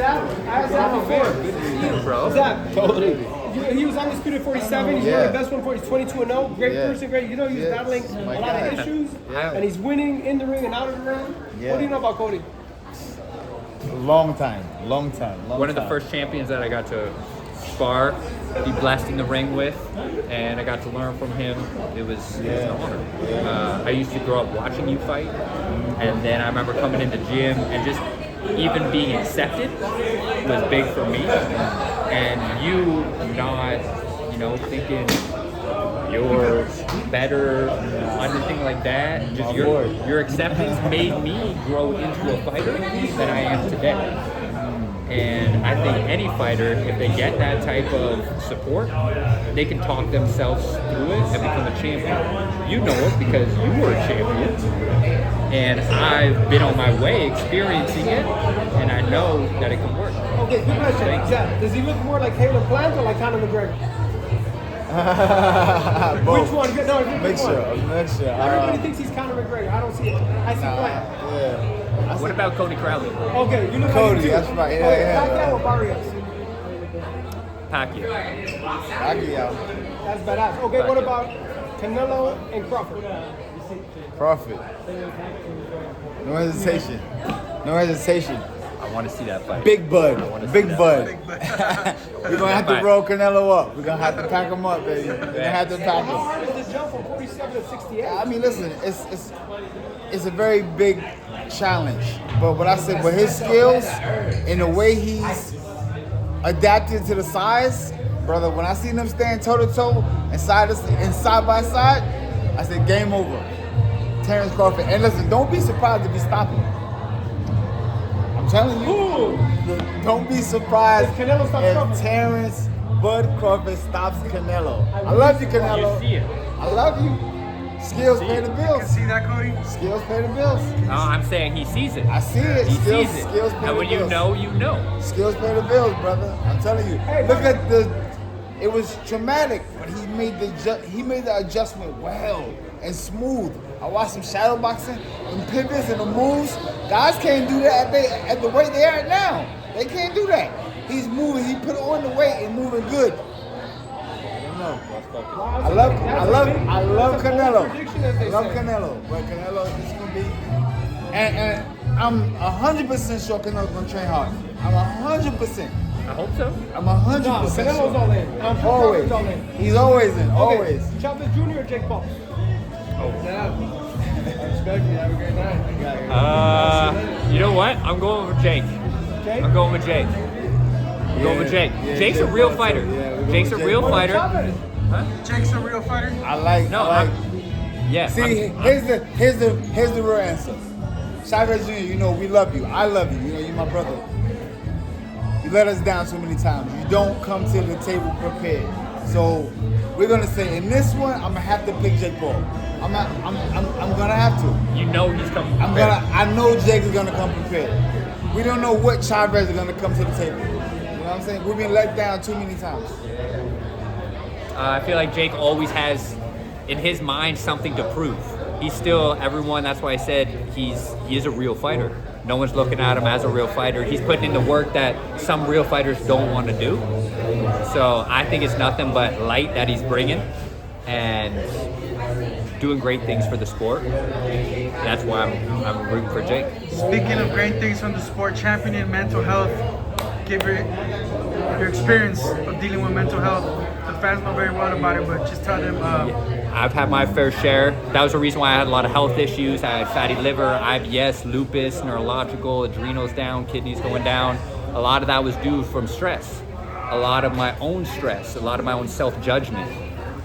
Zab. I asked Zab before. Bro. Zab. Totally. He was undisputed 47. He's one of the best 140. He's 22-0. Great person, great. You know, he was battling a lot of issues, and he's winning in the ring and out of the ring. What do you know about Cody? Long time. One of the first champions that I got to spar, be blessed in the ring with, and I got to learn from him. It was an honor. I used to grow up watching you fight, and then I remember coming into gym and just even being accepted was big for me. And you not, thinking you're better, anything like that. Just your acceptance made me grow into a fighter that I am today. And I think any fighter, if they get that type of support, they can talk themselves through it and become a champion. You know it because you were a champion. And I've been on my way experiencing it, and I know that it can work. Okay, good question. Yeah. Does he look more like Caleb Plant or like Conor McGregor? Which one? No, Mixture. Everybody thinks he's Conor McGregor. I don't see it. I see Plant. Yeah. What about Cody Crowley? Okay, you look Cody, like him too. that's right. Yeah. Pacquiao or Barrios? Pacquiao. That's badass. Okay, what about Canelo and Crawford? Crawford. No hesitation. I want to see that fight. Big Bud. We're gonna have to roll Canelo up. We're gonna have to pack him up, baby. We're gonna have to pack How him. hard is the jump from 47 to 68? I mean, listen, it's a very big challenge. But what I said, with his skills and the way he's adapted to the size, brother, when I seen him stand toe to toe and side by side, I said, game over. Terrence Crawford. And listen, don't be surprised if he stops him. I'm telling you, don't be surprised If Canelo stops Crawford. if Terrence Bud Crawford stops Canelo. I love you, Canelo. You see it. I love you. Skills pay the bills. See that, Cody? Skills pay the bills. No, I'm saying he sees it. I see it. He Skills, sees it. skills pay And when the bills. you know. Skills pay the bills, brother. I'm telling you. Look at it was traumatic, but he made the adjustment well and smooth. I watched some shadow boxing and pivots and the moves. Guys can't do that at the weight they are now. They can't do that. He's moving. He put on the weight and moving good. I don't know. I love Canelo. I love Canelo, but Canelo is gonna be, and I'm 100% sure Canelo's gonna train hard. I'm 100%. I hope so. I'm 100% Canelo's sure. all in. I'm sure Always. Crawford's all in. He's always in. Always. Okay. Chavez Jr. or Jake Paul? Respect you. Have a great night. You know what? I'm going with Jake. Jake? I'm going with Jake. Going with Jake. Jake's a real fighter. Jake's a real fighter. Jake's a real fighter. Yeah. See, here's the real answer. Chavez Jr., we love you. I love you. You're my brother. You let us down so many times. You don't come to the table prepared. So we're gonna say in this one, I'm gonna have to pick Jake Paul. I'm gonna have to. You know he's coming. I know Jake is gonna come prepared. We don't know what Chavez is gonna come to the table. You know what I'm saying? We've been let down too many times. I feel like Jake always has in his mind something to prove. He's still everyone. That's why I said he is a real fighter. No one's looking at him as a real fighter. He's putting in the work that some real fighters don't want to do. So I think it's nothing but light that he's bringing and doing great things for the sport. That's why I'm rooting for Jake. Speaking of great things from the sport, championing mental health, give your experience of dealing with mental health. The fans know very well about it, but just tell them. I've had my fair share. That was the reason why I had a lot of health issues. I had fatty liver, IBS, lupus, neurological, adrenals down, kidneys going down. A lot of that was due from stress. A lot of my own stress, a lot of my own self-judgment.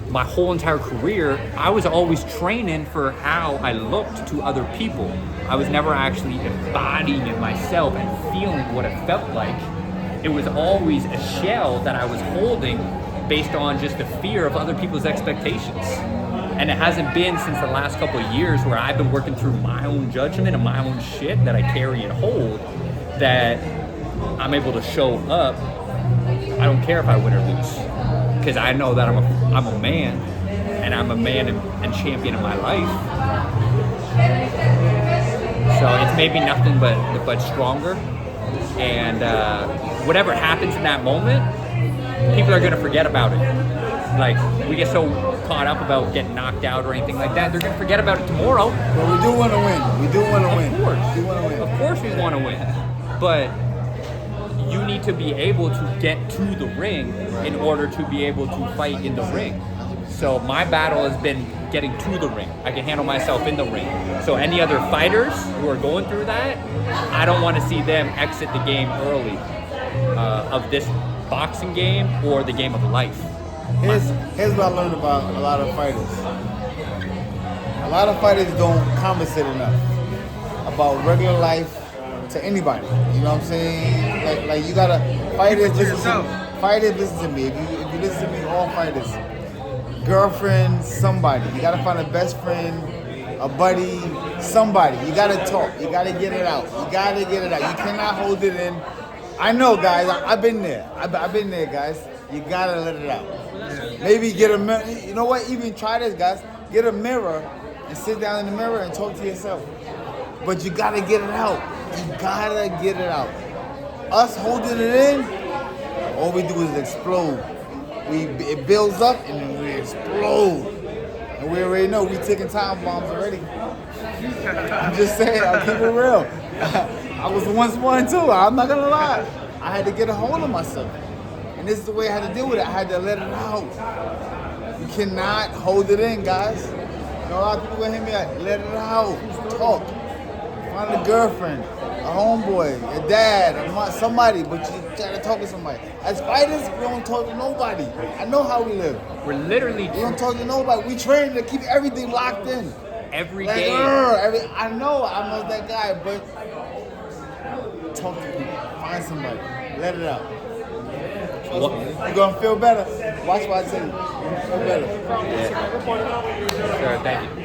My whole entire career, I was always training for how I looked to other people. I was never actually embodying it myself and feeling what it felt like. It was always a shell that I was holding based on just the fear of other people's expectations. And it hasn't been since the last couple of years where I've been working through my own judgment and my own shit that I carry and hold that I'm able to show up. I don't care if I win or lose, because I know that I'm a man, and I'm a man and champion in my life. So it's made me nothing but stronger, And whatever happens in that moment, people are gonna forget about it. Like, we get so caught up about getting knocked out or anything like that, they're gonna forget about it tomorrow. But we do want to win. We do want to win. Of course. We want to win. Of course we want to win. But you need to be able to get to the ring in order to be able to fight in the ring. So my battle has been getting to the ring. I can handle myself in the ring. So any other fighters who are going through that, I don't want to see them exit the game early of this boxing game or the game of life. Here's what I learned about a lot of fighters. A lot of fighters don't compensate enough about regular life to anybody. You know what I'm saying? Like you gotta fighters listen to me. Fighters listen to me. If you listen to me, all fighters. Girlfriend, somebody. You gotta find a best friend, a buddy, somebody. You gotta talk. You gotta get it out. You gotta get it out. You cannot hold it in. I know, guys. I've been there. I've been there, guys. You gotta let it out. Maybe get a mirror. You know what? Even try this, guys. Get a mirror and sit down in the mirror and talk to yourself. But you gotta get it out. You gotta get it out. Us holding it in, all we do is explode. It builds up and then we explode. And we already know we taking time bombs already. I'm just saying, I'll keep it real. I was once one too, I'm not gonna lie. I had to get a hold of myself. And this is the way I had to deal with it. I had to let it out. You cannot hold it in, guys. You know, a lot of people gonna hear me like, let it out. Talk. Find a girlfriend, a homeboy, a dad, somebody, but you gotta talk to somebody. As fighters, we don't talk to nobody. I know how we live. We're literally... We don't talk to nobody. We train to keep everything locked in. Every like, day. I know I'm not that guy, but talk to people. Find somebody. Let it out. You're gonna feel better. Watch what I tell you. You're gonna feel better. Yeah. Sure, thank you.